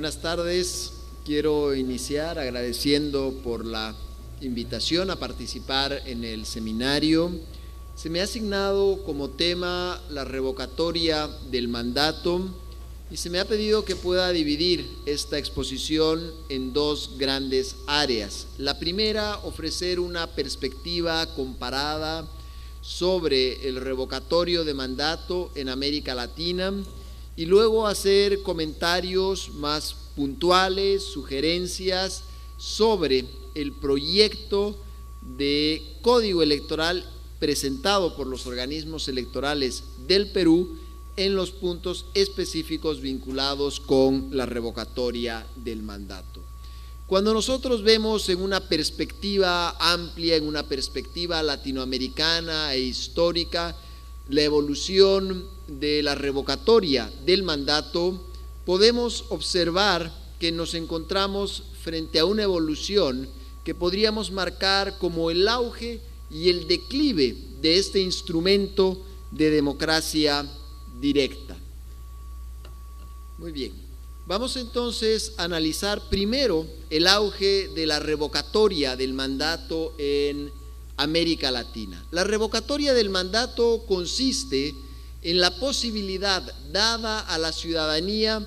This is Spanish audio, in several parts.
buenas tardes. Quiero iniciar agradeciendo por la invitación a participar en el seminario. Se me ha asignado como tema la revocatoria del mandato y se me ha pedido que pueda dividir esta exposición en dos grandes áreas. La primera, ofrecer una perspectiva comparada sobre el revocatorio de mandato en América Latina y luego hacer comentarios más puntuales, sugerencias sobre el proyecto de código electoral presentado por los organismos electorales del Perú en los puntos específicos vinculados con la revocatoria del mandato. Cuando nosotros vemos en una perspectiva amplia, en una perspectiva latinoamericana e histórica, la evolución de la revocatoria del mandato, podemos observar que nos encontramos frente a una evolución que podríamos marcar como el auge y el declive de este instrumento de democracia directa. Muy bien, vamos entonces a analizar primero el auge de la revocatoria del mandato en América Latina. La revocatoria del mandato consiste en la posibilidad dada a la ciudadanía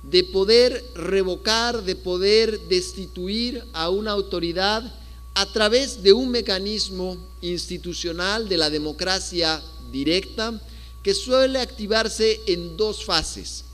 de poder revocar, de poder destituir a una autoridad a través de un mecanismo institucional de la democracia directa que suele activarse en dos fases.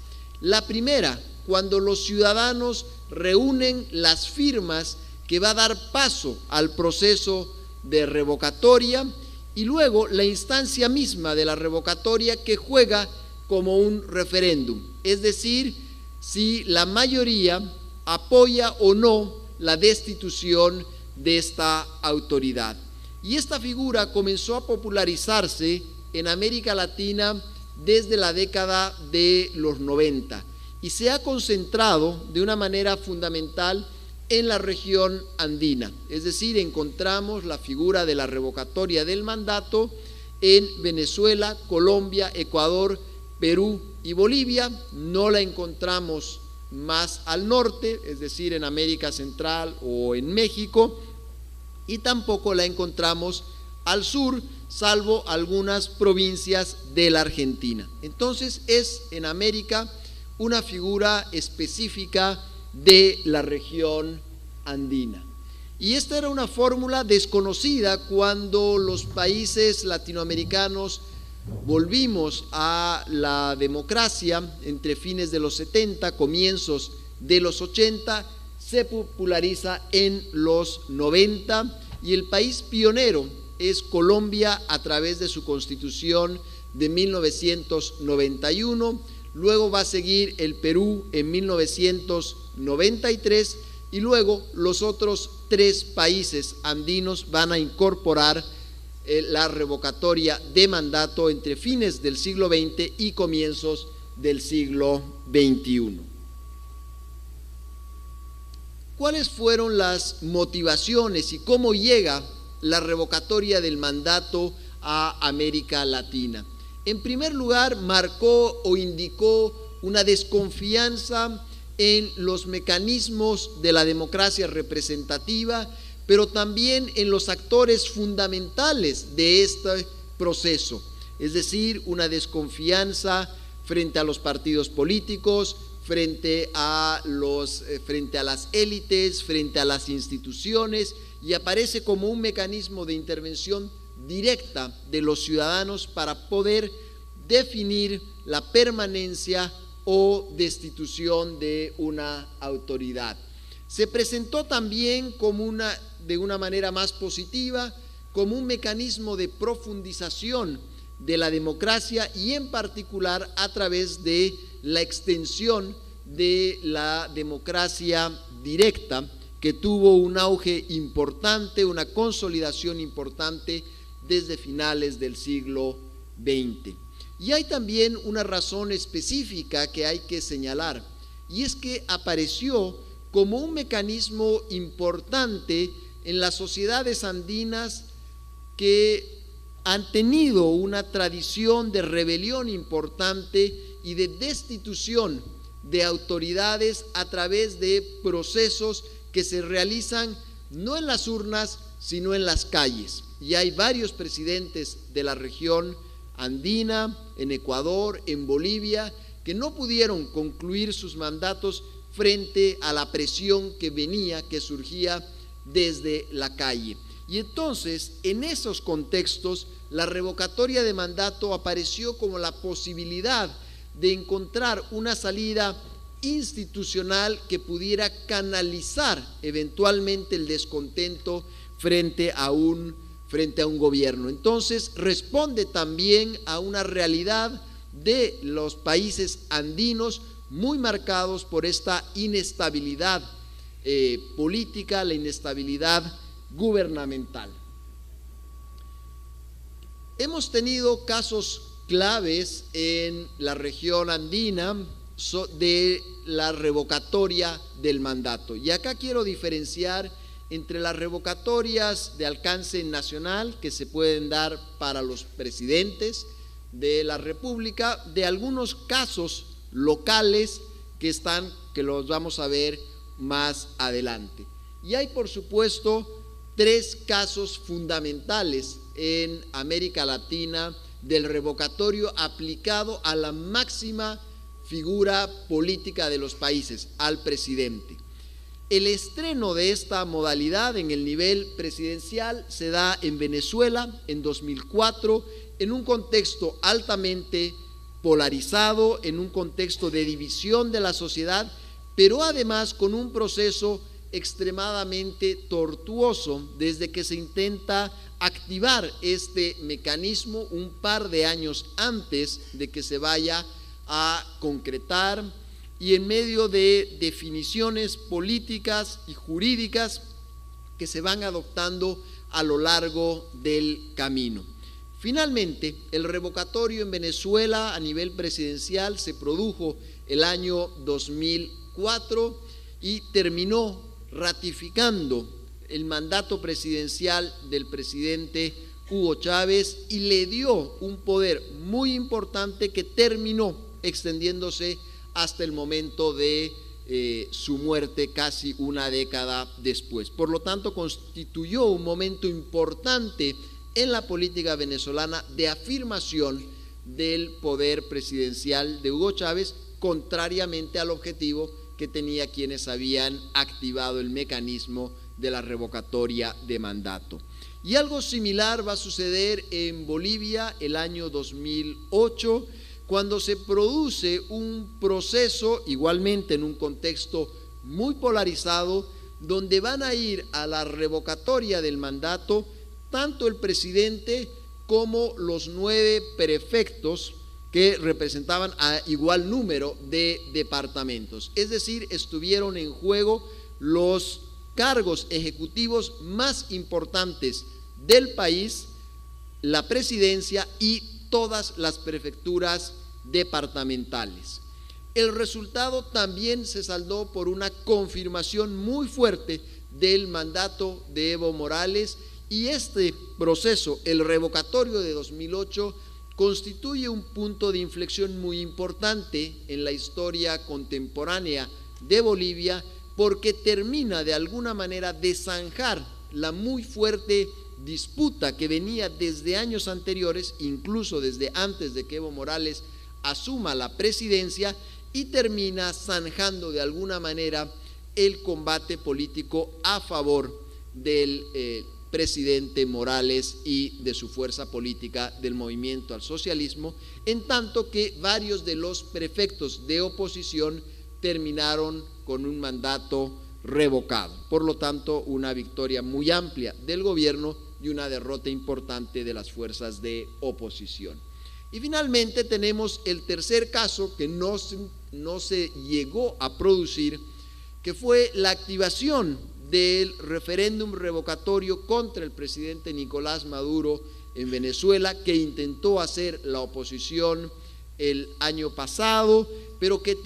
La primera, cuando los ciudadanos reúnen las firmas que va a dar paso al proceso de revocatoria, y luego la instancia misma de la revocatoria que juega como un referéndum, es decir, si la mayoría apoya o no la destitución de esta autoridad. Y esta figura comenzó a popularizarse en América Latina desde la década de los 90 y se ha concentrado de una manera fundamental en la región andina, es decir, encontramos la figura de la revocatoria del mandato en Venezuela, Colombia, Ecuador, Perú y Bolivia. No la encontramos más al norte, es decir, en América Central o en México, y tampoco la encontramos al sur, salvo algunas provincias de la Argentina. Entonces es en América una figura específica de la región andina. Y esta era una fórmula desconocida cuando los países latinoamericanos volvimos a la democracia entre fines de los 70, comienzos de los 80, se populariza en los 90 y el país pionero es Colombia a través de su constitución de 1991, luego va a seguir el Perú en 1993 y luego los otros tres países andinos van a incorporar la revocatoria de mandato entre fines del siglo XX y comienzos del siglo XXI. ¿Cuáles fueron las motivaciones y cómo llega la revocatoria del mandato a América Latina? En primer lugar, marcó o indicó una desconfianza en los mecanismos de la democracia representativa, pero también en los actores fundamentales de este proceso, es decir, una desconfianza frente a los partidos políticos, frente a las élites, frente a las instituciones, y aparece como un mecanismo de intervención directa de los ciudadanos para poder definir la permanencia o destitución de una autoridad. Se presentó también de una manera más positiva como un mecanismo de profundización de la democracia y en particular a través de la extensión de la democracia directa que tuvo un auge importante, una consolidación importante desde finales del siglo XX. Y hay también una razón específica que hay que señalar, y es que apareció como un mecanismo importante en las sociedades andinas que han tenido una tradición de rebelión importante y de destitución de autoridades a través de procesos que se realizan no en las urnas, sino en las calles. Y hay varios presidentes de la región andina, en Ecuador, en Bolivia, que no pudieron concluir sus mandatos frente a la presión que surgía desde la calle. Y entonces, en esos contextos, la revocatoria de mandato apareció como la posibilidad de encontrar una salida institucional que pudiera canalizar eventualmente el descontento frente a un gobierno. Entonces, responde también a una realidad de los países andinos muy marcados por esta inestabilidad política, la inestabilidad gubernamental. Hemos tenido casos claves en la región andina de la revocatoria del mandato. Y acá quiero diferenciar entre las revocatorias de alcance nacional que se pueden dar para los presidentes de la República, de algunos casos locales que los vamos a ver más adelante. Y hay, por supuesto, 3 casos fundamentales en América Latina del revocatorio aplicado a la máxima figura política de los países, al presidente. El estreno de esta modalidad en el nivel presidencial se da en Venezuela en 2004, en un contexto altamente polarizado, en un contexto de división de la sociedad, pero además con un proceso extremadamente tortuoso desde que se intenta activar este mecanismo un par de años antes de que se vaya a concretar y en medio de definiciones políticas y jurídicas que se van adoptando a lo largo del camino. Finalmente, el revocatorio en Venezuela a nivel presidencial se produjo el año 2004 y terminó ratificando el mandato presidencial del presidente Hugo Chávez y le dio un poder muy importante que terminó extendiéndose hasta el momento de su muerte casi una década después. Por lo tanto, constituyó un momento importante en la política venezolana de afirmación del poder presidencial de Hugo Chávez, contrariamente al objetivo que tenía quienes habían activado el mecanismo de la revocatoria de mandato. Y algo similar va a suceder en Bolivia el año 2008, cuando se produce un proceso, igualmente en un contexto muy polarizado, donde van a ir a la revocatoria del mandato tanto el presidente como los 9 prefectos que representaban a igual número de departamentos. Es decir, estuvieron en juego los cargos ejecutivos más importantes del país, la presidencia y todas las prefecturas departamentales. El resultado también se saldó por una confirmación muy fuerte del mandato de Evo Morales y este proceso, el revocatorio de 2008, constituye un punto de inflexión muy importante en la historia contemporánea de Bolivia porque termina de alguna manera de zanjar la muy fuerte disputa que venía desde años anteriores, incluso desde antes de que Evo Morales asuma la presidencia, y termina zanjando de alguna manera el combate político a favor del presidente Morales y de su fuerza política del movimiento al socialismo, en tanto que varios de los prefectos de oposición terminaron con un mandato revocado. Por lo tanto, una victoria muy amplia del gobierno y una derrota importante de las fuerzas de oposición. Y finalmente tenemos el tercer caso que no se llegó a producir, que fue la activación del referéndum revocatorio contra el presidente Nicolás Maduro en Venezuela, que intentó hacer la oposición el año pasado, pero que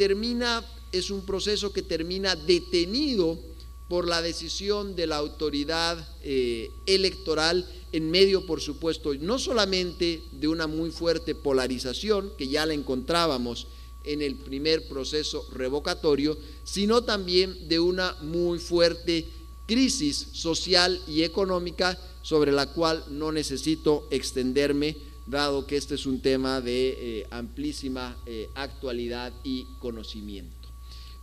es un proceso que termina detenido por la decisión de la autoridad electoral en medio, por supuesto, no solamente de una muy fuerte polarización, que ya la encontrábamos en el primer proceso revocatorio, sino también de una muy fuerte crisis social y económica sobre la cual no necesito extenderme, dado que este es un tema de amplísima actualidad y conocimiento.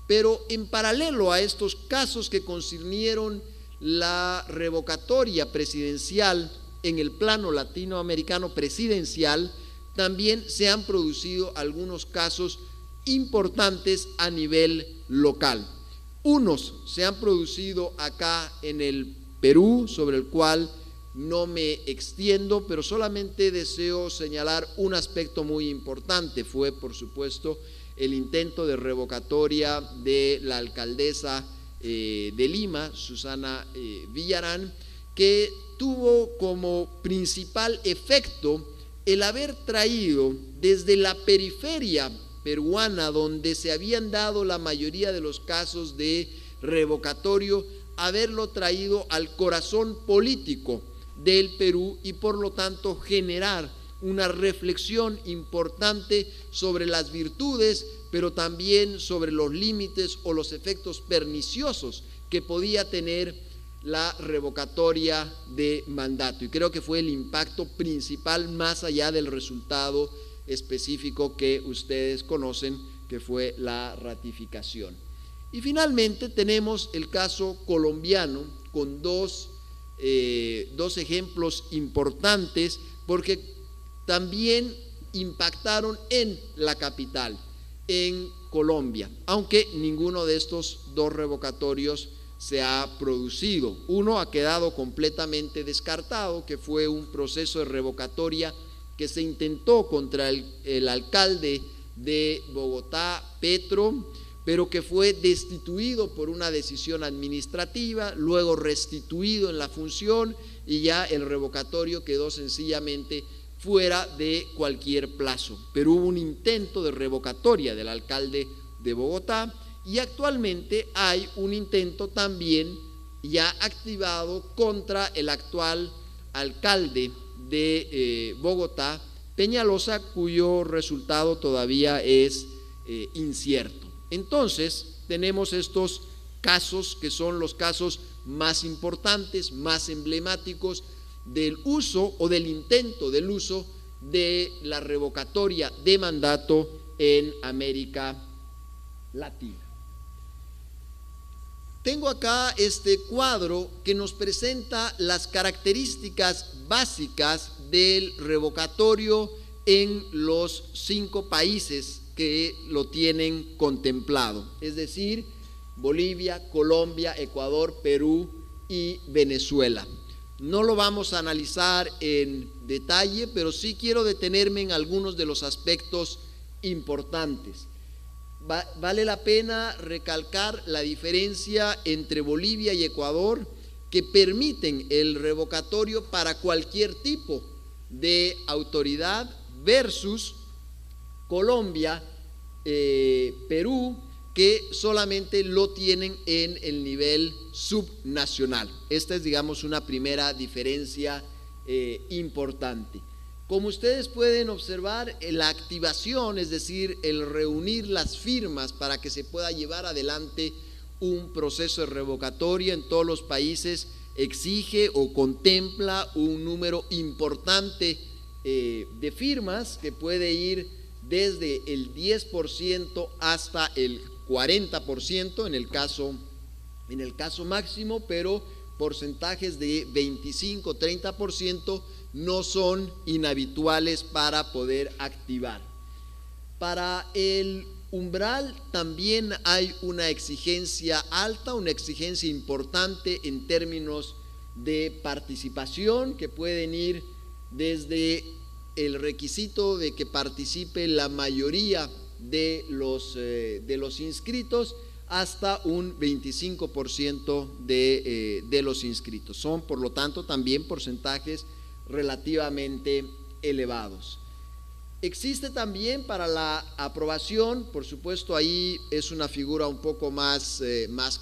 Pero en paralelo a estos casos que concernieron la revocatoria presidencial en el plano latinoamericano presidencial, también se han producido algunos casos importantes a nivel local. Unos se han producido acá en el Perú, sobre el cual no me extiendo, pero solamente deseo señalar un aspecto muy importante. Fue, por supuesto, el intento de revocatoria de la alcaldesa de Lima, Susana Villarán, que tuvo como principal efecto el haber traído desde la periferia peruana, donde se habían dado la mayoría de los casos de revocatorio, haberlo traído al corazón político del Perú y por lo tanto generar una reflexión importante sobre las virtudes, pero también sobre los límites o los efectos perniciosos que podía tener la revocatoria de mandato. Y creo que fue el impacto principal, más allá del resultado específico que ustedes conocen, que fue la ratificación. Y finalmente tenemos el caso colombiano con dos ejemplos importantes, porque también impactaron en la capital, en Colombia, aunque ninguno de estos dos revocatorios se ha producido. Uno ha quedado completamente descartado, que fue un proceso de revocatoria que se intentó contra el alcalde de Bogotá, Petro, pero que fue destituido por una decisión administrativa, luego restituido en la función y ya el revocatorio quedó sencillamente fuera de cualquier plazo. Pero hubo un intento de revocatoria del alcalde de Bogotá y actualmente hay un intento también ya activado contra el actual alcalde de Bogotá, Peñalosa, cuyo resultado todavía es incierto. Entonces, tenemos estos casos que son los casos más importantes, más emblemáticos del uso o del intento del uso de la revocatoria de mandato en América Latina. Tengo acá este cuadro que nos presenta las características básicas del revocatorio en los 5 países que lo tienen contemplado, es decir, Bolivia, Colombia, Ecuador, Perú y Venezuela. No lo vamos a analizar en detalle, pero sí quiero detenerme en algunos de los aspectos importantes. Vale la pena recalcar la diferencia entre Bolivia y Ecuador, que permiten el revocatorio para cualquier tipo de autoridad, versus Colombia, Perú, que solamente lo tienen en el nivel subnacional. Esta es, digamos, una primera diferencia importante. Como ustedes pueden observar, la activación, es decir, el reunir las firmas para que se pueda llevar adelante un proceso de revocatoria en todos los países, exige o contempla un número importante de firmas que puede ir desde el 10% hasta el 40% en el caso máximo, pero porcentajes de 25-30% no son inhabituales para poder activar. Para el umbral también hay una exigencia alta, una exigencia importante en términos de participación, que pueden ir desde el requisito de que participe la mayoría de los inscritos hasta un 25% de los inscritos. Son, por lo tanto, también porcentajes relativamente elevados. Existe también para la aprobación, por supuesto, ahí es una figura un poco más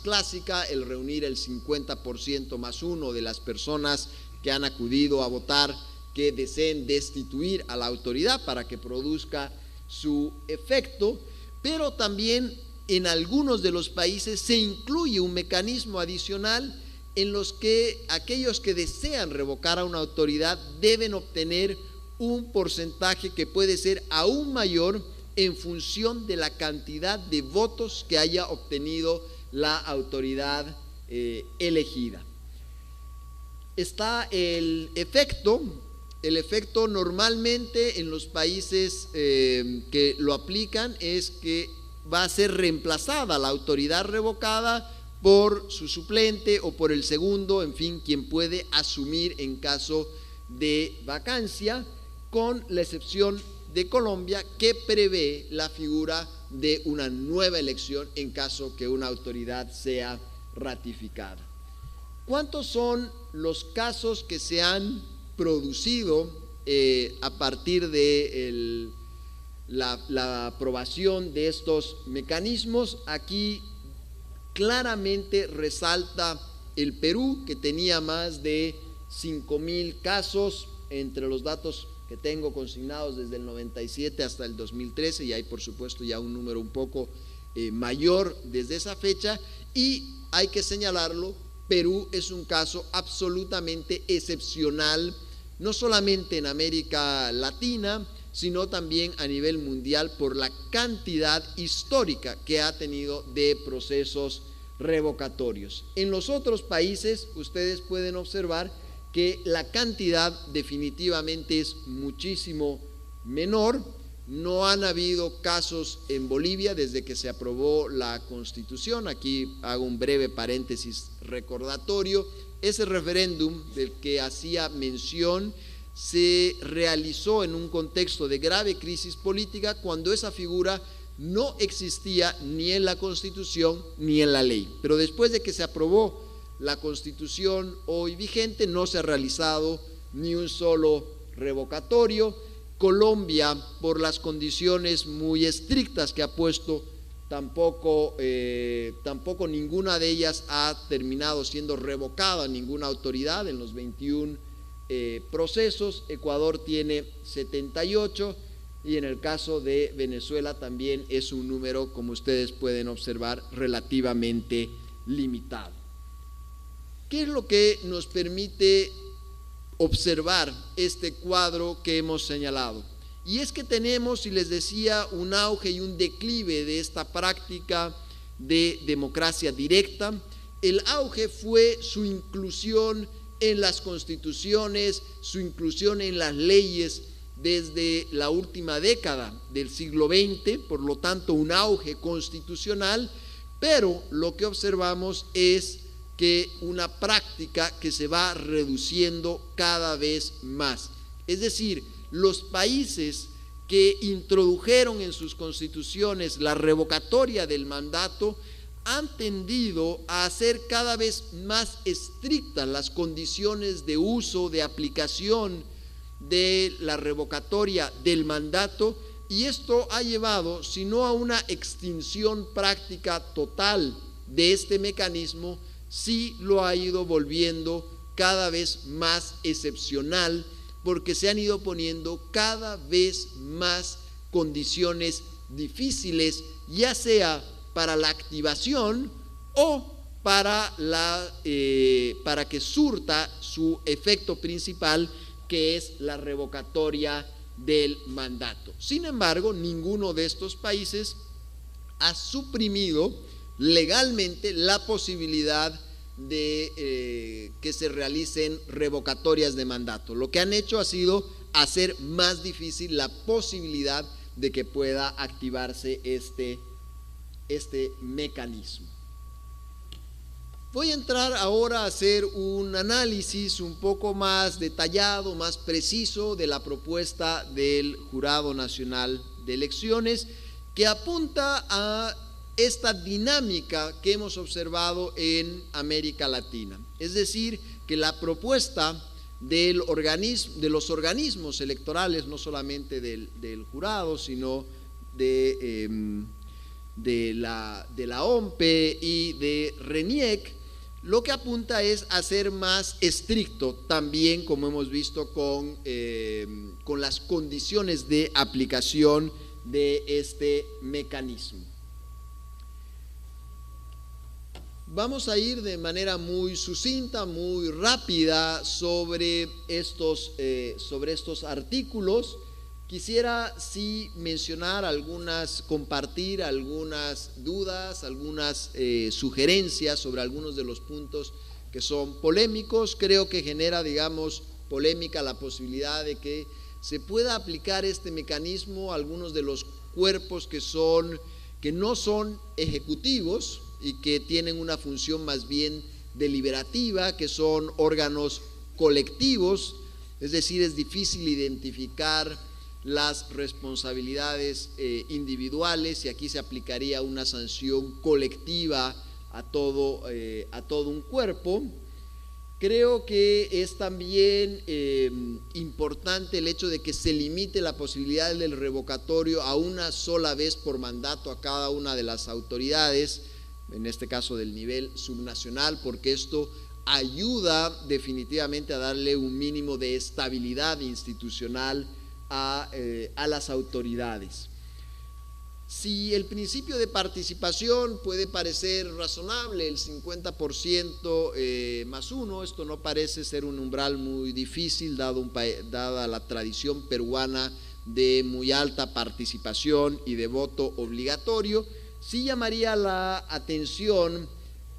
clásica, el reunir el 50% más uno de las personas que han acudido a votar, que deseen destituir a la autoridad para que produzca su efecto, pero también en algunos de los países se incluye un mecanismo adicional en los que aquellos que desean revocar a una autoridad deben obtener un porcentaje que puede ser aún mayor en función de la cantidad de votos que haya obtenido la autoridad elegida. Está el efecto normalmente en los países que lo aplican es que va a ser reemplazada la autoridad revocada por su suplente o por el segundo, en fin, quien puede asumir en caso de vacancia, con la excepción de Colombia, que prevé la figura de una nueva elección en caso que una autoridad sea ratificada. ¿Cuántos son los casos que se han producido a partir de la aprobación de estos mecanismos? Aquí claramente resalta el Perú, que tenía más de 5.000 casos entre los datos que tengo consignados desde el 97 hasta el 2013, y hay por supuesto ya un número un poco mayor desde esa fecha, y hay que señalarlo, Perú es un caso absolutamente excepcional, no solamente en América Latina, sino también a nivel mundial por la cantidad histórica que ha tenido de procesos revocatorios. En los otros países ustedes pueden observar que la cantidad definitivamente es muchísimo menor. No han habido casos en Bolivia desde que se aprobó la Constitución. Aquí hago un breve paréntesis recordatorio. Ese referéndum del que hacía mención se realizó en un contexto de grave crisis política cuando esa figura no existía ni en la Constitución ni en la ley. Pero después de que se aprobó la Constitución hoy vigente, no se ha realizado ni un solo revocatorio. Colombia, por las condiciones muy estrictas que ha puesto, tampoco ninguna de ellas ha terminado siendo revocada ninguna autoridad en los 21 procesos. Ecuador tiene 78 y en el caso de Venezuela también es un número, como ustedes pueden observar, relativamente limitado. ¿Qué es lo que nos permite observar este cuadro que hemos señalado? Y es que tenemos, y les decía, un auge y un declive de esta práctica de democracia directa. El auge fue su inclusión en las constituciones, su inclusión en las leyes desde la última década del siglo XX, por lo tanto un auge constitucional, pero lo que observamos es que una práctica que se va reduciendo cada vez más. Es decir, los países que introdujeron en sus constituciones la revocatoria del mandato han tendido a hacer cada vez más estrictas las condiciones de uso, de aplicación de la revocatoria del mandato, y esto ha llevado, si no a una extinción práctica total de este mecanismo, sí lo ha ido volviendo cada vez más excepcional, porque se han ido poniendo cada vez más condiciones difíciles, ya sea para la activación o para que surta su efecto principal, que es la revocatoria del mandato. Sin embargo, ninguno de estos países ha suprimido legalmente la posibilidad de que se realicen revocatorias de mandato. Lo que han hecho ha sido hacer más difícil la posibilidad de que pueda activarse este mecanismo. Voy a entrar ahora a hacer un análisis un poco más detallado, más preciso de la propuesta del Jurado Nacional de Elecciones, que apunta a esta dinámica que hemos observado en América Latina. Es decir, que la propuesta de los organismos electorales, no solamente del jurado, sino de la OMPE y de RENIEC, lo que apunta es a ser más estricto también, como hemos visto, con las condiciones de aplicación de este mecanismo. Vamos a ir de manera muy sucinta, muy rápida sobre estos artículos. Quisiera sí mencionar compartir algunas dudas, algunas sugerencias sobre algunos de los puntos que son polémicos. Creo que genera, digamos, polémica la posibilidad de que se pueda aplicar este mecanismo a algunos de los cuerpos que no son ejecutivos y que tienen una función más bien deliberativa, que son órganos colectivos, es decir, es difícil identificar las responsabilidades individuales y aquí se aplicaría una sanción colectiva a todo un cuerpo. Creo que es también importante el hecho de que se limite la posibilidad del revocatorio a una sola vez por mandato a cada una de las autoridades, en este caso del nivel subnacional, porque esto ayuda definitivamente a darle un mínimo de estabilidad institucional a las autoridades. Si el principio de participación puede parecer razonable, el 50% más uno, esto no parece ser un umbral muy difícil dada la tradición peruana de muy alta participación y de voto obligatorio. Sí llamaría la atención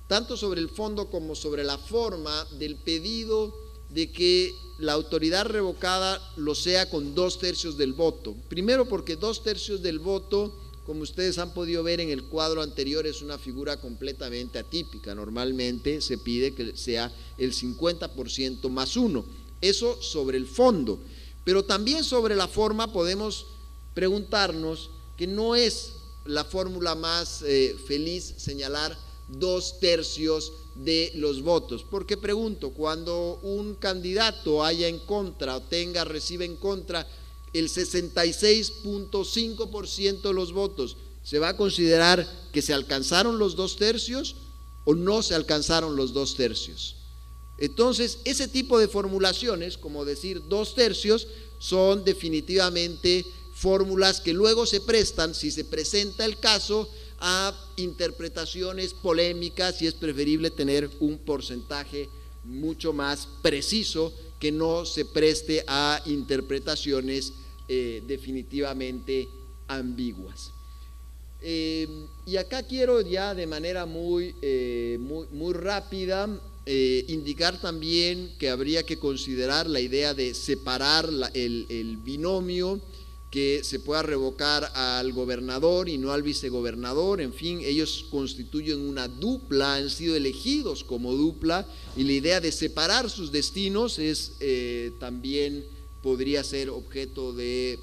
tanto sobre el fondo como sobre la forma del pedido de que la autoridad revocada lo sea con 2/3 del voto. Primero porque 2/3 del voto, como ustedes han podido ver en el cuadro anterior, es una figura completamente atípica. Normalmente se pide que sea el 50% más uno. Eso sobre el fondo. Pero también sobre la forma podemos preguntarnos que no es la fórmula más feliz señalar 2/3 de los votos. Porque pregunto, cuando un candidato haya en contra o reciba en contra el 66.5% de los votos, ¿se va a considerar que se alcanzaron los 2/3 o no se alcanzaron los 2/3? Entonces, ese tipo de formulaciones, como decir 2/3, son definitivamente fórmulas que luego se prestan, si se presenta el caso, a interpretaciones polémicas, y es preferible tener un porcentaje mucho más preciso que no se preste a interpretaciones definitivamente ambiguas. Y acá quiero ya de manera muy rápida indicar también que habría que considerar la idea de separar el binomio, que se pueda revocar al gobernador y no al vicegobernador. En fin, ellos constituyen una dupla, han sido elegidos como dupla, y la idea de separar sus destinos también podría ser objeto de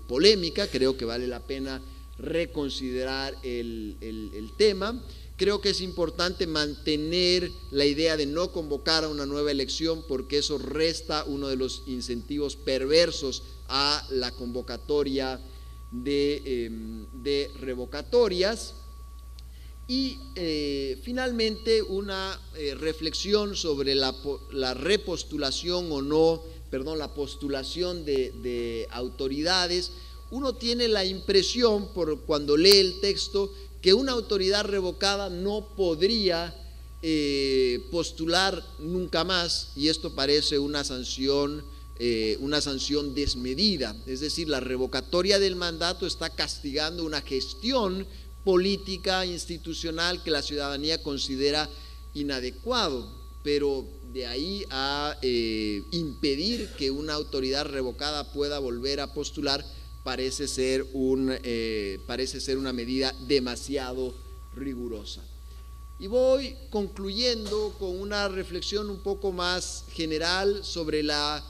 polémica. Creo que vale la pena reconsiderar el tema. Creo que es importante mantener la idea de no convocar a una nueva elección, porque eso resta uno de los incentivos perversos a la convocatoria de revocatorias. Y finalmente una reflexión sobre la repostulación o no, perdón, la postulación de autoridades. Uno tiene la impresión, cuando lee el texto, que una autoridad revocada no podría postular nunca más, y esto parece una sanción desmedida. Es decir, la revocatoria del mandato está castigando una gestión política institucional que la ciudadanía considera inadecuado, pero de ahí a impedir que una autoridad revocada pueda volver a postular parece ser una medida demasiado rigurosa. Y voy concluyendo con una reflexión un poco más general sobre la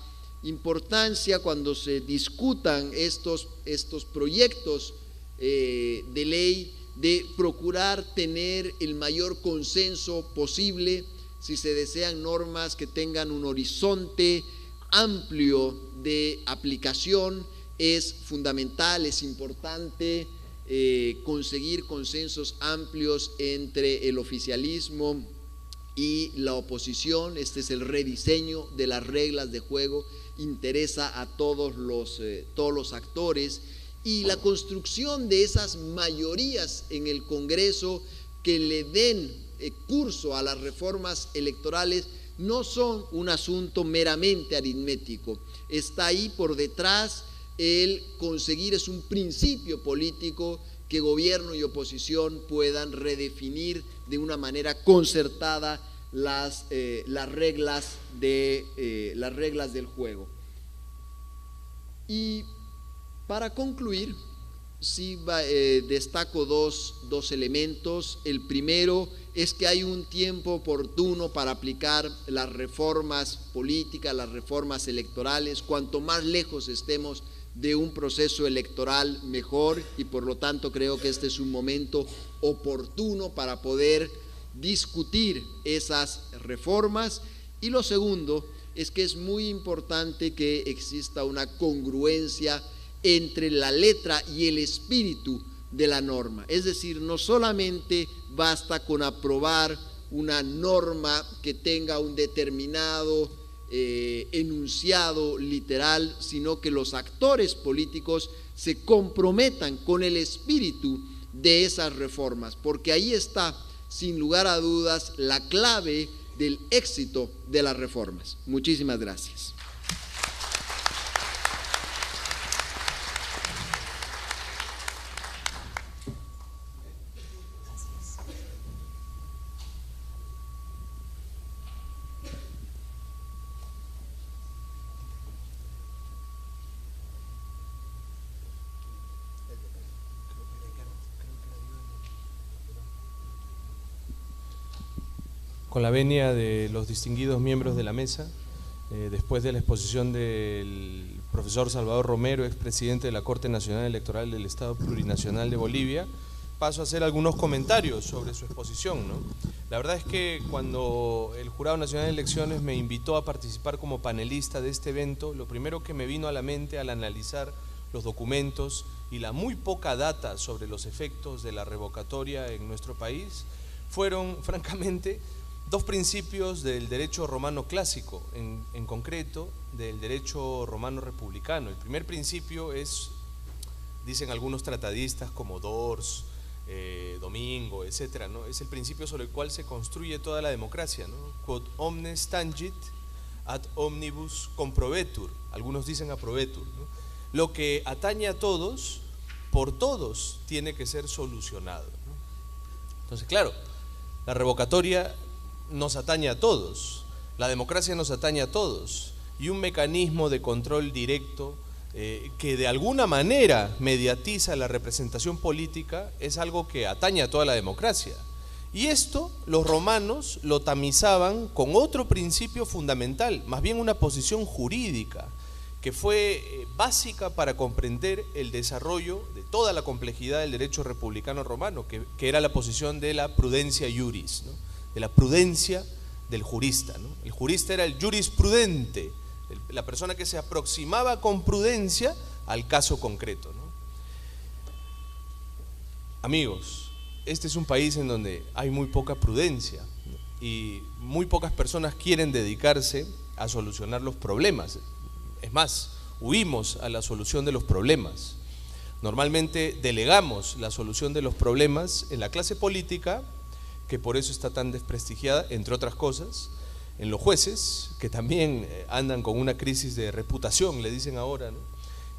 importancia, cuando se discutan estos proyectos de ley, de procurar tener el mayor consenso posible. Si se desean normas que tengan un horizonte amplio de aplicación, es fundamental, es importante conseguir consensos amplios entre el oficialismo y la oposición. Este es el rediseño de las reglas de juego, interesa a todos los actores, y la construcción de esas mayorías en el Congreso que le den curso a las reformas electorales no son un asunto meramente aritmético. Está ahí por detrás el conseguir, es un principio político que gobierno y oposición puedan redefinir de una manera concertada las reglas del juego. Y para concluir, sí destaco dos elementos. El primero es que hay un tiempo oportuno para aplicar las reformas políticas, las reformas electorales. Cuanto más lejos estemos de un proceso electoral, mejor, y por lo tanto creo que este es un momento oportuno para poder discutir esas reformas. Y lo segundo es que es muy importante que exista una congruencia entre la letra y el espíritu de la norma. Es decir, no solamente basta con aprobar una norma que tenga un determinado enunciado literal, sino que los actores políticos se comprometan con el espíritu de esas reformas, porque ahí está, sin lugar a dudas, la clave del éxito de las reformas. Muchísimas gracias. Con la venia de los distinguidos miembros de la mesa, después de la exposición del profesor Salvador Romero, expresidente de la Corte Nacional Electoral del Estado Plurinacional de Bolivia, paso a hacer algunos comentarios sobre su exposición, ¿no? La verdad es que cuando el Jurado Nacional de Elecciones me invitó a participar como panelista de este evento, lo primero que me vino a la mente al analizar los documentos y la muy poca data sobre los efectos de la revocatoria en nuestro país fueron, francamente, dos principios del derecho romano clásico, en concreto del derecho romano republicano. El primer principio es, dicen algunos tratadistas como Dors, Domingo, etcétera, ¿no? Es el principio sobre el cual se construye toda la democracia, ¿no? Quod omnes tangit ad omnibus comprovetur, algunos dicen aprovetur, ¿no? Lo que atañe a todos, por todos tiene que ser solucionado, ¿no? Entonces, claro, la revocatoria nos atañe a todos, la democracia nos atañe a todos, y un mecanismo de control directo que de alguna manera mediatiza la representación política es algo que atañe a toda la democracia. Y esto los romanos lo tamizaban con otro principio fundamental, más bien una posición jurídica, que fue básica para comprender el desarrollo de toda la complejidad del derecho republicano romano, que era la posición de la prudencia iuris, ¿no? De la prudencia del jurista, ¿no? El jurista era el jurisprudente, la persona que se aproximaba con prudencia al caso concreto, ¿no? Amigos, este es un país en donde hay muy poca prudencia, ¿no? Y muy pocas personas quieren dedicarse a solucionar los problemas. Es más, huimos a la solución de los problemas. Normalmente delegamos la solución de los problemas en la clase política, que por eso está tan desprestigiada, entre otras cosas, en los jueces, que también andan con una crisis de reputación, le dicen ahora, ¿no?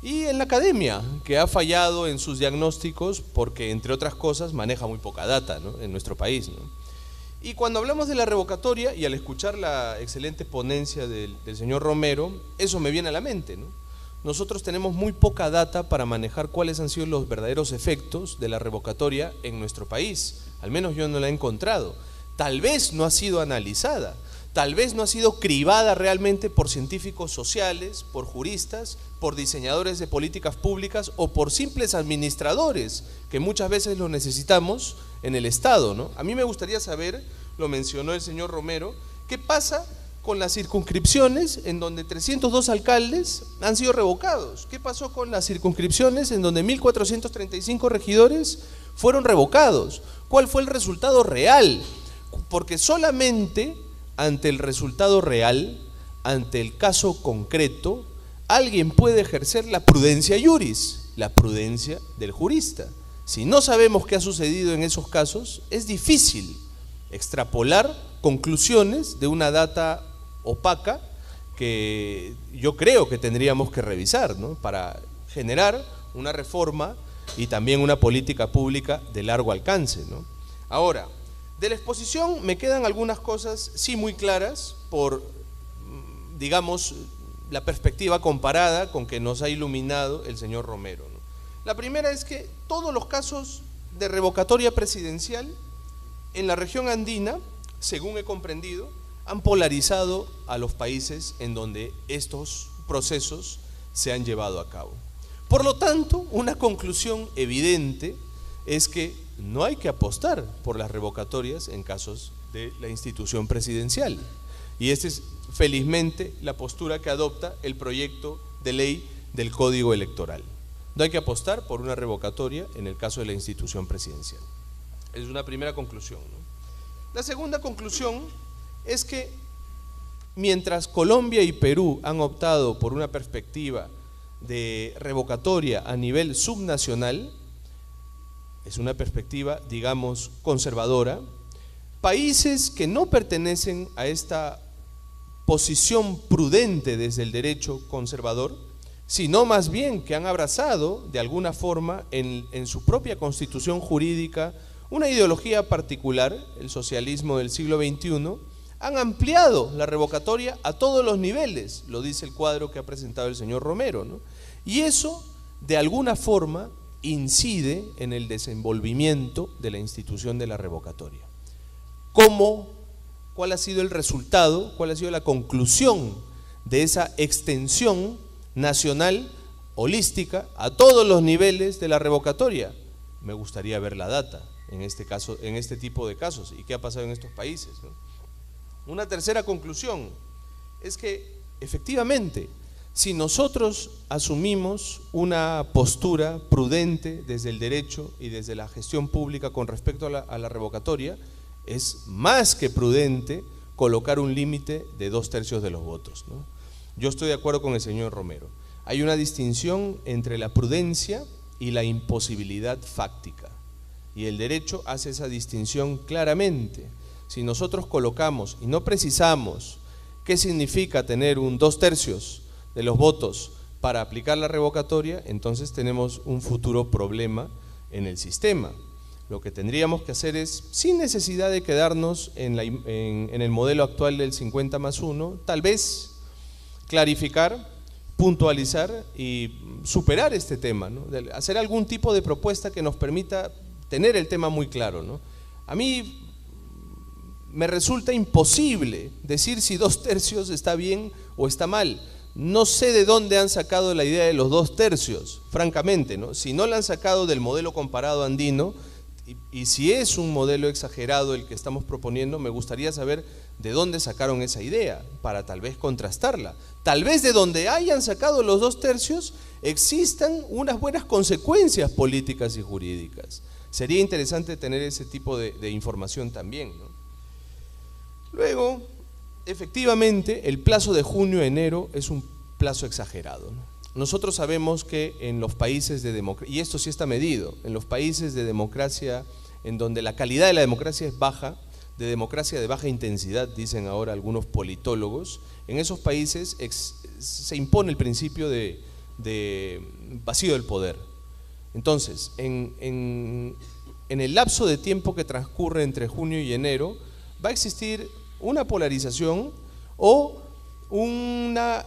Y en la academia, que ha fallado en sus diagnósticos porque, entre otras cosas, maneja muy poca data, ¿no? En nuestro país, ¿no? Y cuando hablamos de la revocatoria, y al escuchar la excelente ponencia del señor Romero, eso me viene a la mente, ¿no? Nosotros tenemos muy poca data para manejar cuáles han sido los verdaderos efectos de la revocatoria en nuestro país. Al menos yo no la he encontrado. Tal vez no ha sido analizada, tal vez no ha sido cribada realmente por científicos sociales, por juristas, por diseñadores de políticas públicas o por simples administradores, que muchas veces lo necesitamos en el Estado, ¿no? A mí me gustaría saber, lo mencionó el señor Romero, ¿qué pasa con las circunscripciones en donde 302 alcaldes han sido revocados? ¿Qué pasó con las circunscripciones en donde 1.435 regidores fueron revocados? ¿Cuál fue el resultado real? Porque solamente ante el resultado real, ante el caso concreto, alguien puede ejercer la prudencia iuris. la prudencia del jurista. Si no sabemos qué ha sucedido en esos casos, es difícil extrapolar conclusiones de una data opaca que yo creo que tendríamos que revisar, ¿no?, para generar una reforma y también una política pública de largo alcance, ¿no? Ahora, de la exposición me quedan algunas cosas sí muy claras por, digamos, la perspectiva comparada con que nos ha iluminado el señor Romero, ¿no? La primera es que todos los casos de revocatoria presidencial en la región andina, según he comprendido, han polarizado a los países en donde estos procesos se han llevado a cabo. Por lo tanto, una conclusión evidente es que no hay que apostar por las revocatorias en casos de la institución presidencial. Y esta es felizmente la postura que adopta el proyecto de ley del Código Electoral. No hay que apostar por una revocatoria en el caso de la institución presidencial. Es una primera conclusión, ¿no? La segunda conclusión es que mientras Colombia y Perú han optado por una perspectiva de revocatoria a nivel subnacional, es una perspectiva, digamos, conservadora, países que no pertenecen a esta posición prudente desde el derecho conservador, sino más bien que han abrazado de alguna forma en su propia constitución jurídica una ideología particular, el socialismo del siglo XXI, han ampliado la revocatoria a todos los niveles, lo dice el cuadro que ha presentado el señor Romero, ¿no? Y eso, de alguna forma, incide en el desenvolvimiento de la institución de la revocatoria. ¿Cómo? ¿Cuál ha sido el resultado? ¿Cuál ha sido la conclusión de esa extensión nacional, holística, a todos los niveles de la revocatoria? Me gustaría ver la data en este caso, en este tipo de casos, y qué ha pasado en estos países, ¿no? Una tercera conclusión es que efectivamente, si nosotros asumimos una postura prudente desde el derecho y desde la gestión pública con respecto a la revocatoria, es más que prudente colocar un límite de 2/3 de los votos, ¿no? Yo estoy de acuerdo con el señor Romero. Hay una distinción entre la prudencia y la imposibilidad fáctica, y el derecho hace esa distinción claramente. Si nosotros colocamos y no precisamos qué significa tener un 2/3 de los votos para aplicar la revocatoria, entonces tenemos un futuro problema en el sistema. Lo que tendríamos que hacer es, sin necesidad de quedarnos en el modelo actual del 50+1, tal vez clarificar, puntualizar y superar este tema, ¿no? Hacer algún tipo de propuesta que nos permita tener el tema muy claro, ¿no? A mí me resulta imposible decir si 2/3 está bien o está mal. No sé de dónde han sacado la idea de los 2/3, francamente, ¿no? Si no la han sacado del modelo comparado andino, y si es un modelo exagerado el que estamos proponiendo, me gustaría saber de dónde sacaron esa idea, para tal vez contrastarla. Tal vez de donde hayan sacado los 2/3 existan unas buenas consecuencias políticas y jurídicas. Sería interesante tener ese tipo de información también, ¿no? Luego, efectivamente, el plazo de junio-enero es un plazo exagerado, ¿no? Nosotros sabemos que en los países de democracia, y esto sí está medido, en los países de democracia en donde la calidad de la democracia es baja, de democracia de baja intensidad, dicen ahora algunos politólogos, en esos países se impone el principio de vacío del poder. Entonces, en el lapso de tiempo que transcurre entre junio y enero, va a existir una polarización o una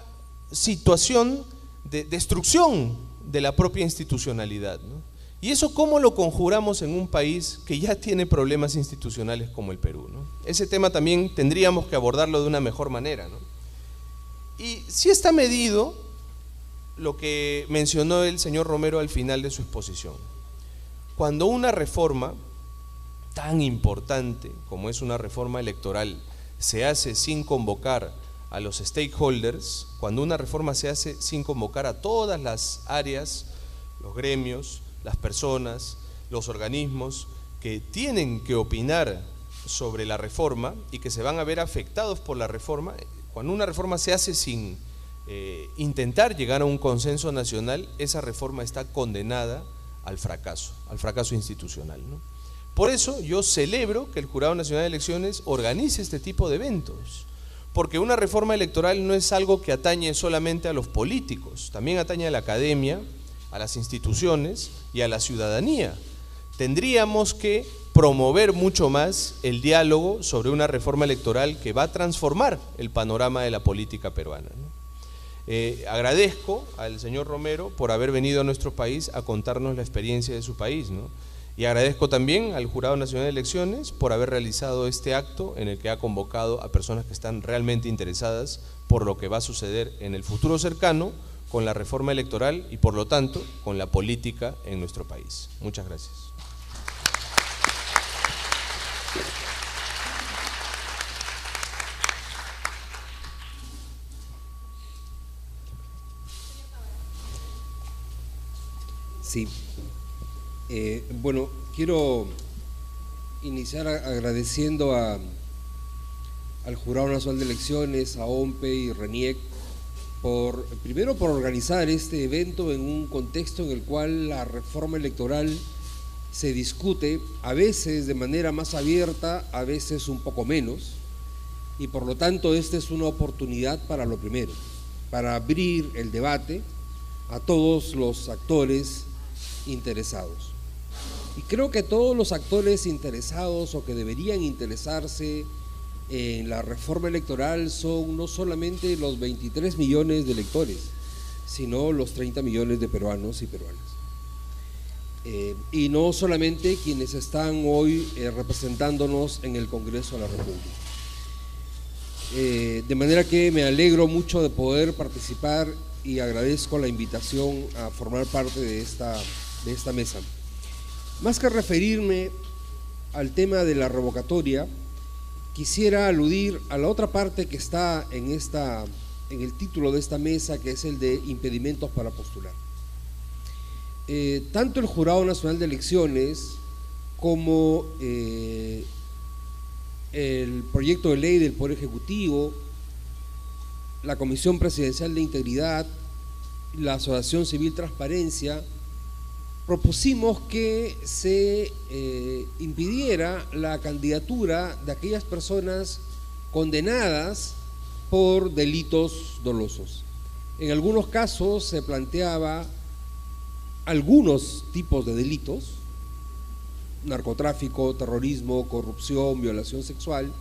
situación de destrucción de la propia institucionalidad, ¿no? Y eso, ¿cómo lo conjuramos en un país que ya tiene problemas institucionales como el Perú, ¿no? Ese tema también tendríamos que abordarlo de una mejor manera, ¿no? Y sí está medido lo que mencionó el señor Romero al final de su exposición. Cuando una reforma tan importante como es una reforma electoral se hace sin convocar a los stakeholders, cuando una reforma se hace sin convocar a todas las áreas, los gremios, las personas, los organismos que tienen que opinar sobre la reforma y que se van a ver afectados por la reforma, cuando una reforma se hace sin intentar llegar a un consenso nacional, esa reforma está condenada al fracaso institucional, ¿no? Por eso yo celebro que el Jurado Nacional de Elecciones organice este tipo de eventos, porque una reforma electoral no es algo que atañe solamente a los políticos, también atañe a la academia, a las instituciones y a la ciudadanía. Tendríamos que promover mucho más el diálogo sobre una reforma electoral que va a transformar el panorama de la política peruana, ¿no? Agradezco al señor Romero por haber venido a nuestro país a contarnos la experiencia de su país, ¿no? Y agradezco también al Jurado Nacional de Elecciones por haber realizado este acto en el que ha convocado a personas que están realmente interesadas por lo que va a suceder en el futuro cercano con la reforma electoral y por lo tanto con la política en nuestro país. Muchas gracias. Sí. Bueno, quiero iniciar agradeciendo al Jurado Nacional de Elecciones, a OMPE y RENIEC, primero por organizar este evento en un contexto en el cual la reforma electoral se discute, a veces de manera más abierta, a veces un poco menos, y por lo tanto esta es una oportunidad para lo primero, para abrir el debate a todos los actores interesados. Y creo que todos los actores interesados o que deberían interesarse en la reforma electoral son no solamente los 23 millones de electores, sino los 30 millones de peruanos y peruanas. Y no solamente quienes están hoy representándonos en el Congreso de la República. De manera que me alegro mucho de poder participar y agradezco la invitación a formar parte de esta mesa. Más que referirme al tema de la revocatoria, quisiera aludir a la otra parte que está en el título de esta mesa, que es el de impedimentos para postular. Tanto el Jurado Nacional de Elecciones como el proyecto de ley del Poder Ejecutivo, la Comisión Presidencial de Integridad, la Asociación Civil Transparencia, propusimos que se impidiera la candidatura de aquellas personas condenadas por delitos dolosos. En algunos casos se planteaba algunos tipos de delitos: narcotráfico, terrorismo, corrupción, violación sexual,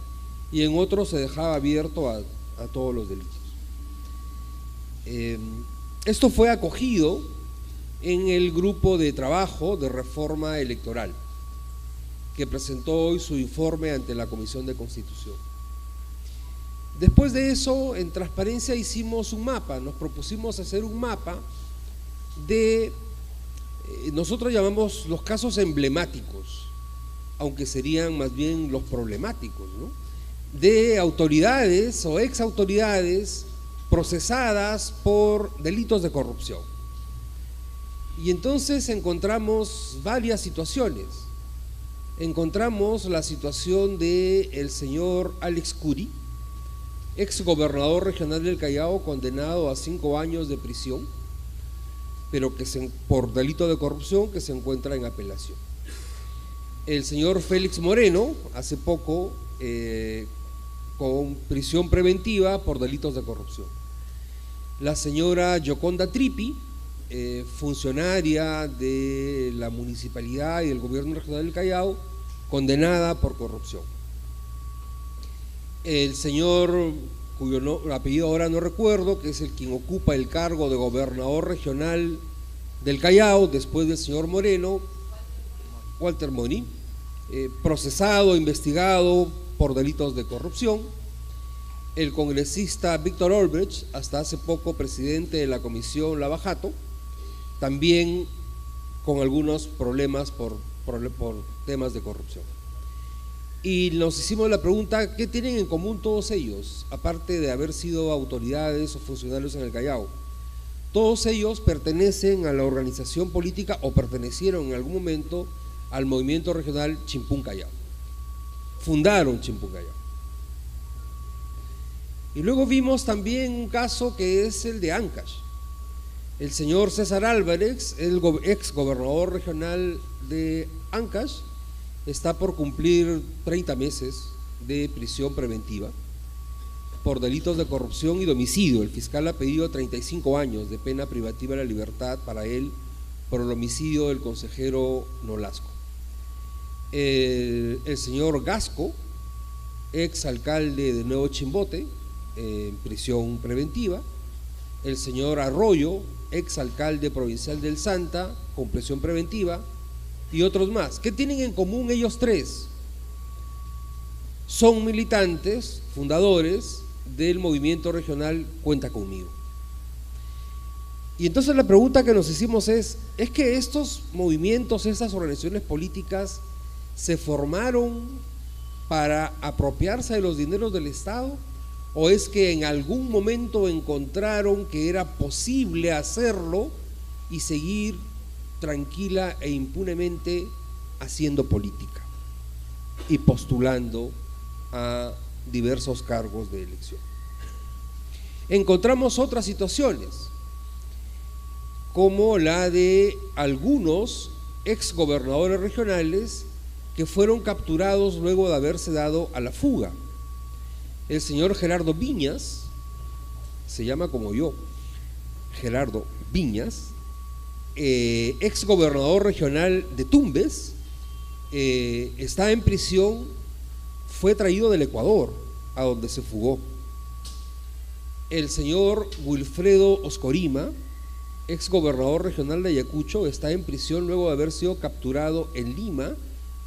y en otros se dejaba abierto a todos los delitos. Esto fue acogido en el grupo de trabajo de reforma electoral, que presentó hoy su informe ante la Comisión de Constitución. Después de eso, en Transparencia hicimos un mapa, nos propusimos hacer un mapa de, nosotros llamamos los casos emblemáticos, aunque serían más bien los problemáticos, ¿no?, de autoridades o exautoridades procesadas por delitos de corrupción. Y entonces encontramos varias situaciones. Encontramos la situación del señor Alex Curi, ex gobernador regional del Callao, condenado a 5 años de prisión, pero por delito de corrupción, que se encuentra en apelación. El señor Félix Moreno, hace poco, con prisión preventiva por delitos de corrupción. La señora Yoconda Tripi, funcionaria de la municipalidad y del gobierno regional del Callao, condenada por corrupción. El señor, cuyo apellido ahora no recuerdo, que es el quien ocupa el cargo de gobernador regional del Callao después del señor Moreno, Walter Moni, procesado, investigado por delitos de corrupción. El congresista Víctor Olbrecht, hasta hace poco presidente de la Comisión Lavajato, también con algunos problemas por temas de corrupción. Y nos hicimos la pregunta: ¿qué tienen en común todos ellos, aparte de haber sido autoridades o funcionarios en el Callao? Todos ellos pertenecen a la organización política o pertenecieron en algún momento al movimiento regional Chimpún Callao, fundaron Chimpún Callao. Y luego vimos también un caso que es el de Ancash. El señor César Álvarez, el ex gobernador regional de Ancash, está por cumplir 30 meses de prisión preventiva por delitos de corrupción y de homicidio. El fiscal ha pedido 35 años de pena privativa de la libertad para él por el homicidio del consejero Nolasco. El señor Gasco, ex alcalde de Nuevo Chimbote, en prisión preventiva. El señor Arroyo, ex alcalde provincial del Santa, con prisión preventiva, y otros más. ¿Qué tienen en común ellos tres? Son militantes, fundadores del movimiento regional Cuenta Conmigo. Y entonces la pregunta que nos hicimos es que estos movimientos, estas organizaciones políticas se formaron para apropiarse de los dineros del Estado, o es que en algún momento encontraron que era posible hacerlo y seguir tranquila e impunemente haciendo política y postulando a diversos cargos de elección. Encontramos otras situaciones, como la de algunos exgobernadores regionales que fueron capturados luego de haberse dado a la fuga. El señor Gerardo Viñas, se llama como yo, Gerardo Viñas, exgobernador regional de Tumbes, está en prisión, fue traído del Ecuador, a donde se fugó. El señor Wilfredo Oscorima, exgobernador regional de Ayacucho, está en prisión luego de haber sido capturado en Lima,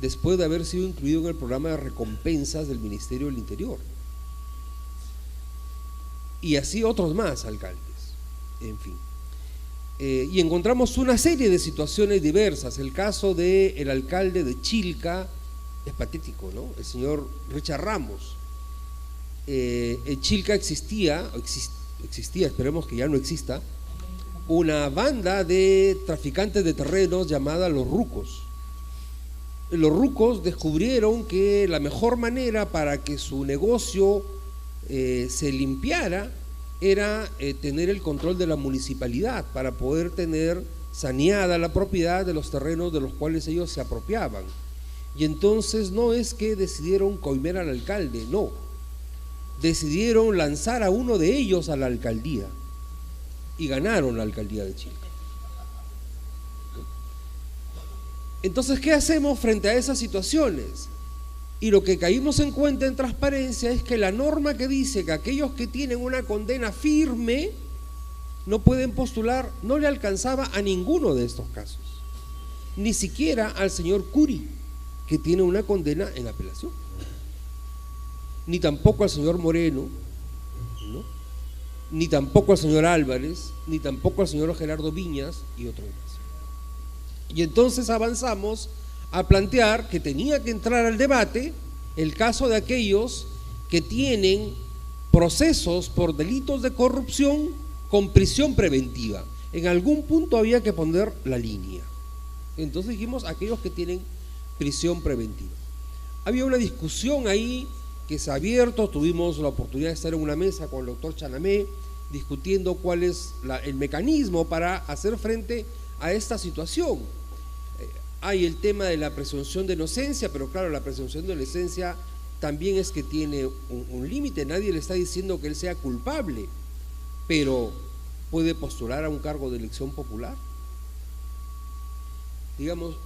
después de haber sido incluido en el programa de recompensas del Ministerio del Interior. Y así otros más alcaldes, en fin. Y encontramos una serie de situaciones diversas. El caso del alcalde de Chilca es patético, ¿no? El señor Richard Ramos. En Chilca existía, esperemos que ya no exista, una banda de traficantes de terrenos llamada Los Rucos. Los Rucos descubrieron que la mejor manera para que su negocio se limpiara era tener el control de la municipalidad para poder tener saneada la propiedad de los terrenos de los cuales ellos se apropiaban. Y entonces no es que decidieron coimer al alcalde, no, decidieron lanzar a uno de ellos a la alcaldía y ganaron la alcaldía de Chilca. Entonces, ¿qué hacemos frente a esas situaciones? Y lo que caímos en cuenta en transparencia es que la norma que dice que aquellos que tienen una condena firme no pueden postular, no le alcanzaba a ninguno de estos casos, ni siquiera al señor Curi, que tiene una condena en apelación, ni tampoco al señor Moreno, ¿no? Ni tampoco al señor Álvarez, ni tampoco al señor Gerardo Viñas y otros más. Y entonces avanzamos a plantear que tenía que entrar al debate el caso de aquellos que tienen procesos por delitos de corrupción con prisión preventiva. En algún punto había que poner la línea. Entonces dijimos aquellos que tienen prisión preventiva. Había una discusión ahí que se ha abierto, tuvimos la oportunidad de estar en una mesa con el doctor Chanamé discutiendo cuál es el mecanismo para hacer frente a esta situación. Hay el tema de la presunción de inocencia, pero claro, la presunción de inocencia también es que tiene un límite. Nadie le está diciendo que él sea culpable, pero puede postular a un cargo de elección popular. Digamos,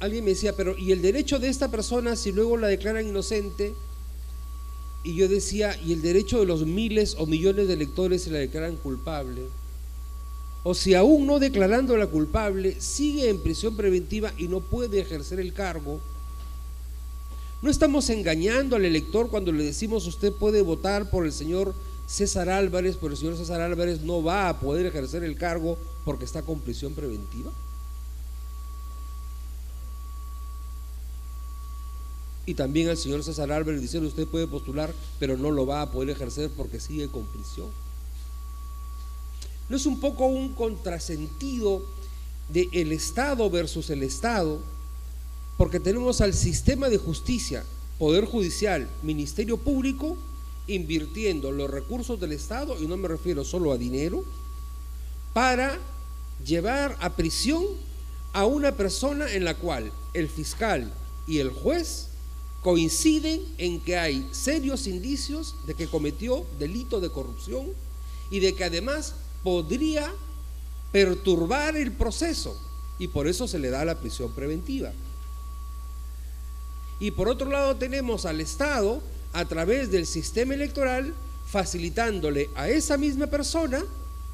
alguien me decía, pero ¿y el derecho de esta persona si luego la declaran inocente? Y yo decía, ¿y el derecho de los miles o millones de electores si la declaran culpable? O si aún no declarándola culpable sigue en prisión preventiva y no puede ejercer el cargo. No estamos engañando al elector cuando le decimos usted puede votar por el señor César Álvarez, pero el señor César Álvarez no va a poder ejercer el cargo porque está con prisión preventiva. Y también al señor César Álvarez diciendo usted puede postular, pero no lo va a poder ejercer porque sigue con prisión. ¿No es un poco un contrasentido del Estado versus el Estado? Porque tenemos al sistema de justicia, Poder Judicial, Ministerio Público, invirtiendo los recursos del Estado, y no me refiero solo a dinero, para llevar a prisión a una persona en la cual el fiscal y el juez coinciden en que hay serios indicios de que cometió delito de corrupción y de que además podría perturbar el proceso, y por eso se le da la prisión preventiva. Y por otro lado tenemos al Estado, a través del sistema electoral, facilitándole a esa misma persona,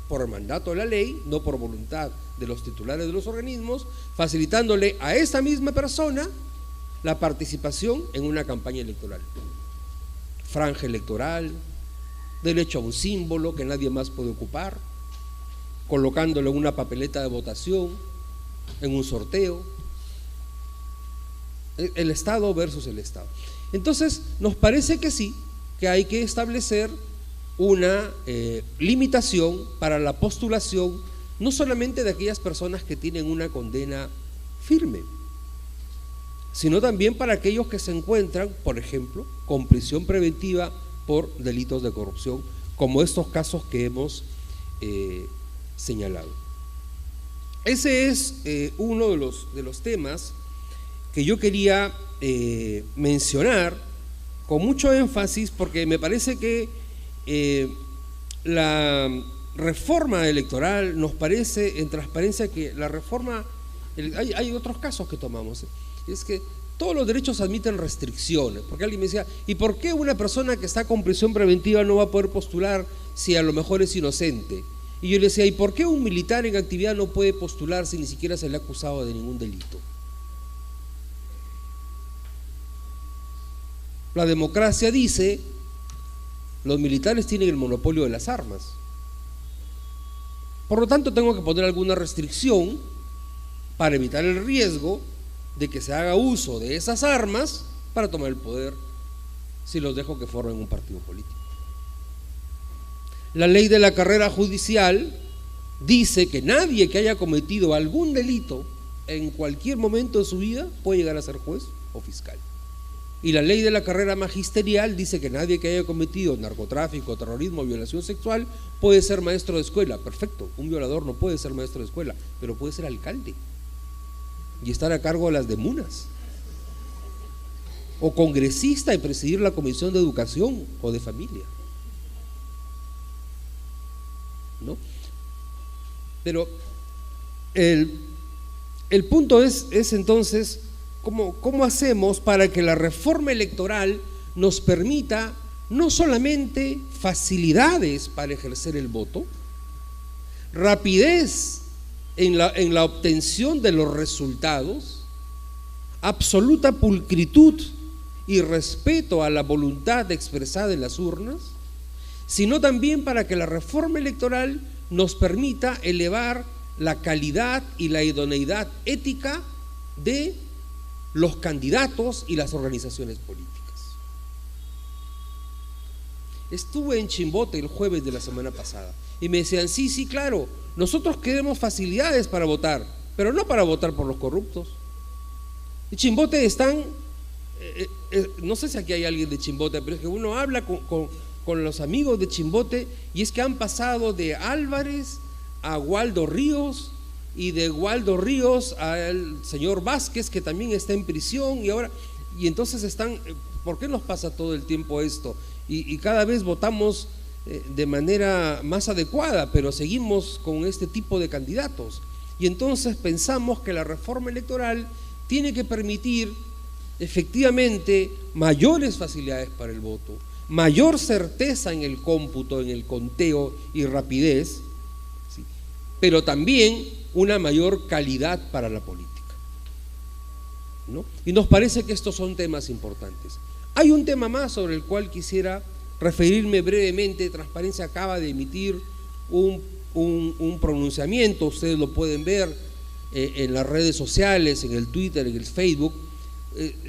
por mandato de la ley, no por voluntad de los titulares de los organismos, facilitándole a esa misma persona la participación en una campaña electoral. Franja electoral, derecho a un símbolo que nadie más puede ocupar, colocándolo en una papeleta de votación, en un sorteo. El Estado versus el Estado. Entonces, nos parece que sí, que hay que establecer una limitación para la postulación, no solamente de aquellas personas que tienen una condena firme, sino también para aquellos que se encuentran, por ejemplo, con prisión preventiva por delitos de corrupción, como estos casos que hemos señalado. Ese es uno de los temas que yo quería mencionar con mucho énfasis, porque me parece que la reforma electoral nos parece en transparencia que la reforma, hay otros casos que tomamos, es que todos los derechos admiten restricciones, porque alguien me decía, ¿y por qué una persona que está con prisión preventiva no va a poder postular si a lo mejor es inocente? Y yo le decía, ¿y por qué un militar en actividad no puede postular si ni siquiera se le ha acusado de ningún delito? La democracia dice, los militares tienen el monopolio de las armas. Por lo tanto, tengo que poner alguna restricción para evitar el riesgo de que se haga uso de esas armas para tomar el poder si los dejo que formen un partido político. La ley de la carrera judicial dice que nadie que haya cometido algún delito en cualquier momento de su vida puede llegar a ser juez o fiscal. Y la ley de la carrera magisterial dice que nadie que haya cometido narcotráfico, terrorismo, violación sexual puede ser maestro de escuela. Perfecto, un violador no puede ser maestro de escuela, pero puede ser alcalde y estar a cargo de las demunas, o congresista y presidir la comisión de educación o de familia, ¿no? Pero el punto es entonces, ¿cómo hacemos para que la reforma electoral nos permita no solamente facilidades para ejercer el voto, rapidez en la obtención de los resultados, absoluta pulcritud y respeto a la voluntad expresada en las urnas, sino también para que la reforma electoral nos permita elevar la calidad y la idoneidad ética de los candidatos y las organizaciones políticas? Estuve en Chimbote el jueves de la semana pasada y me decían, sí, claro, nosotros queremos facilidades para votar, pero no para votar por los corruptos. En Chimbote están, no sé si aquí hay alguien de Chimbote, pero es que uno habla con los amigos de Chimbote y es que han pasado de Álvarez a Waldo Ríos, y de Waldo Ríos al señor Vázquez, que también está en prisión, y entonces están, ¿por qué nos pasa todo el tiempo esto? Y cada vez votamos de manera más adecuada, pero seguimos con este tipo de candidatos, y entonces pensamos que la reforma electoral tiene que permitir efectivamente mayores facilidades para el voto, mayor certeza en el cómputo, en el conteo y rapidez, ¿sí?, pero también una mayor calidad para la política, ¿no? Y nos parece que estos son temas importantes. Hay un tema más sobre el cual quisiera referirme brevemente. Transparencia acaba de emitir un pronunciamiento, ustedes lo pueden ver en las redes sociales, en el Twitter, en el Facebook,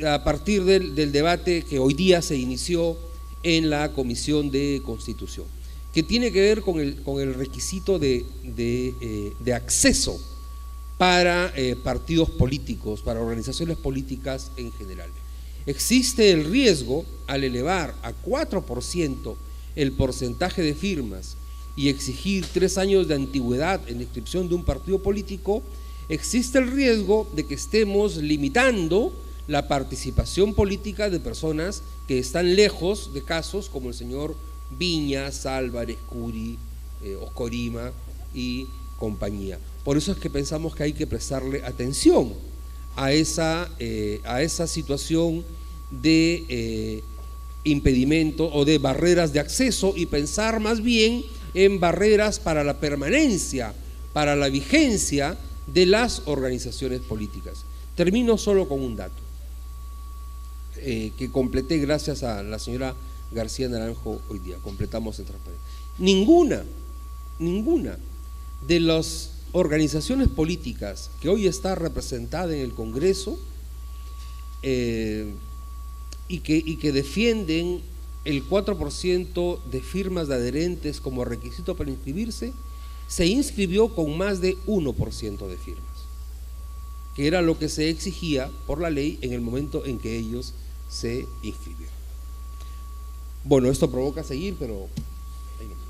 a partir del debate que hoy día se inició en la Comisión de Constitución, que tiene que ver con el requisito de acceso para partidos políticos, para organizaciones políticas en general. Existe el riesgo, al elevar a 4% el porcentaje de firmas y exigir 3 años de antigüedad en la inscripción de un partido político, existe el riesgo de que estemos limitando la participación política de personas que están lejos de casos como el señor Viñas, Álvarez, Curi, Oscorima y compañía. Por eso es que pensamos que hay que prestarle atención a esa situación de impedimento o de barreras de acceso y pensar más bien en barreras para la permanencia, para la vigencia de las organizaciones políticas. Termino solo con un dato que completé gracias a la señora García Naranjo hoy día, completamos en transparencia. Ninguna de las organizaciones políticas que hoy está representada en el Congreso y que defienden el 4% de firmas de adherentes como requisito para inscribirse, se inscribió con más de 1% de firmas, que era lo que se exigía por la ley en el momento en que ellos se inscribieron. Bueno, esto provoca seguir, pero ahí no.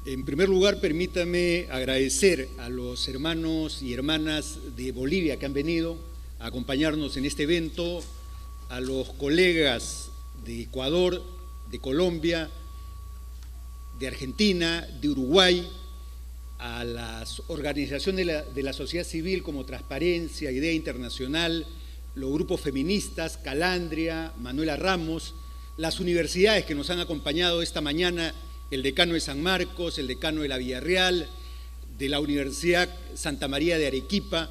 En primer lugar, permítame agradecer a los hermanos y hermanas de Bolivia que han venido a acompañarnos en este evento, a los colegas de Ecuador, de Colombia, de Argentina, de Uruguay, a las organizaciones de la sociedad civil como Transparencia, Idea Internacional, los grupos feministas, Calandria, Manuela Ramos, las universidades que nos han acompañado esta mañana, el decano de San Marcos, el decano de la Villarreal, de la Universidad Santa María de Arequipa,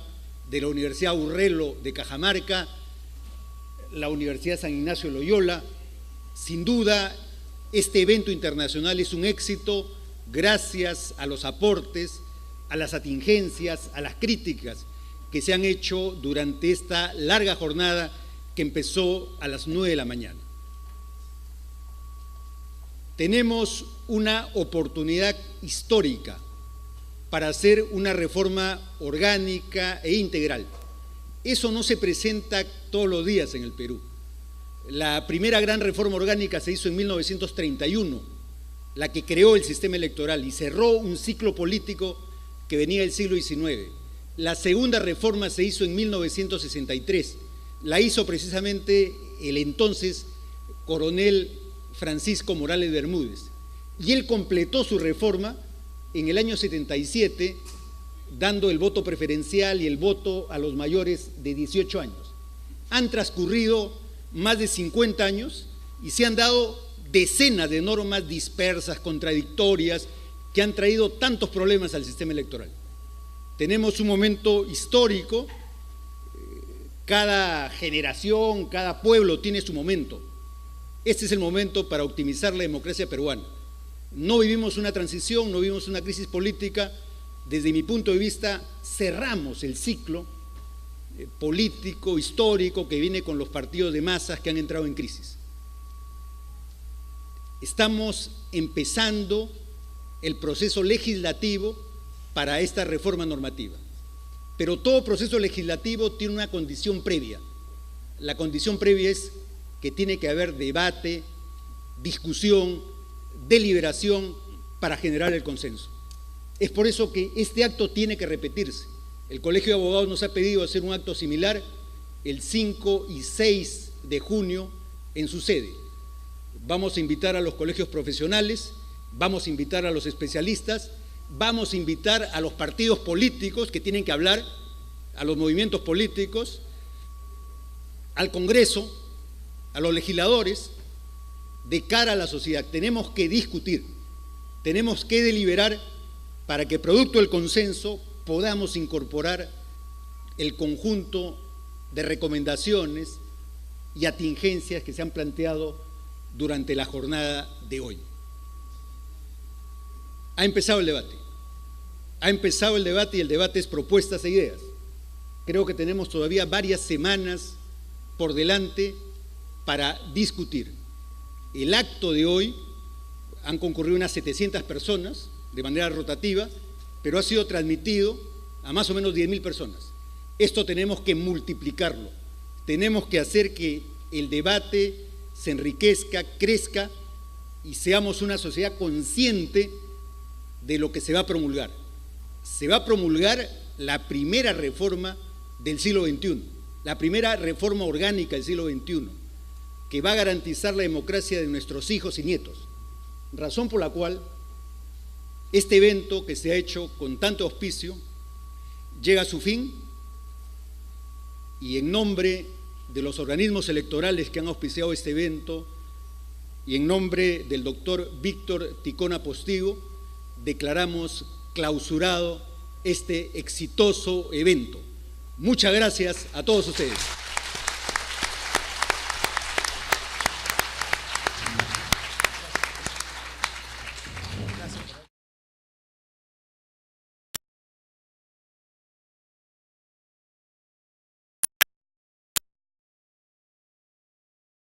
de la Universidad Urrelo de Cajamarca, la Universidad San Ignacio de Loyola. Sin duda, este evento internacional es un éxito gracias a los aportes, a las atingencias, a las críticas que se han hecho durante esta larga jornada que empezó a las 9 de la mañana. Tenemos una oportunidad histórica para hacer una reforma orgánica e integral. Eso no se presenta todos los días en el Perú. La primera gran reforma orgánica se hizo en 1931, la que creó el sistema electoral y cerró un ciclo político que venía del siglo XIX. La segunda reforma se hizo en 1963, la hizo precisamente el entonces coronel Francisco Morales Bermúdez, y él completó su reforma en el año 77, dando el voto preferencial y el voto a los mayores de 18 años. Han transcurrido más de 50 años y se han dado decenas de normas dispersas, contradictorias, que han traído tantos problemas al sistema electoral. Tenemos un momento histórico, cada generación, cada pueblo tiene su momento. Este es el momento para optimizar la democracia peruana. No vivimos una transición, no vivimos una crisis política. Desde mi punto de vista, cerramos el ciclo político, histórico, que viene con los partidos de masas que han entrado en crisis. Estamos empezando el proceso legislativo para esta reforma normativa. Pero todo proceso legislativo tiene una condición previa. La condición previa es que tiene que haber debate, discusión, deliberación para generar el consenso. Es por eso que este acto tiene que repetirse. El Colegio de Abogados nos ha pedido hacer un acto similar el 5 y 6 de junio en su sede. Vamos a invitar a los colegios profesionales, vamos a invitar a los especialistas, vamos a invitar a los partidos políticos que tienen que hablar, a los movimientos políticos, al Congreso, a los legisladores, de cara a la sociedad. Tenemos que discutir, tenemos que deliberar para que producto del consenso podamos incorporar el conjunto de recomendaciones y atingencias que se han planteado durante la jornada de hoy. Ha empezado el debate y el debate es propuestas e ideas. Creo que tenemos todavía varias semanas por delante para discutir. El acto de hoy, han concurrido unas 700 personas de manera rotativa, pero ha sido transmitido a más o menos 10.000 personas. Esto tenemos que multiplicarlo, tenemos que hacer que el debate se enriquezca, crezca y seamos una sociedad consciente de lo que se va a promulgar. Se va a promulgar la primera reforma del siglo XXI, la primera reforma orgánica del siglo XXI, que va a garantizar la democracia de nuestros hijos y nietos. Razón por la cual este evento que se ha hecho con tanto auspicio llega a su fin y en nombre de los organismos electorales que han auspiciado este evento y en nombre del doctor Víctor Ticona Postigo, declaramos clausurado este exitoso evento. Muchas gracias a todos ustedes.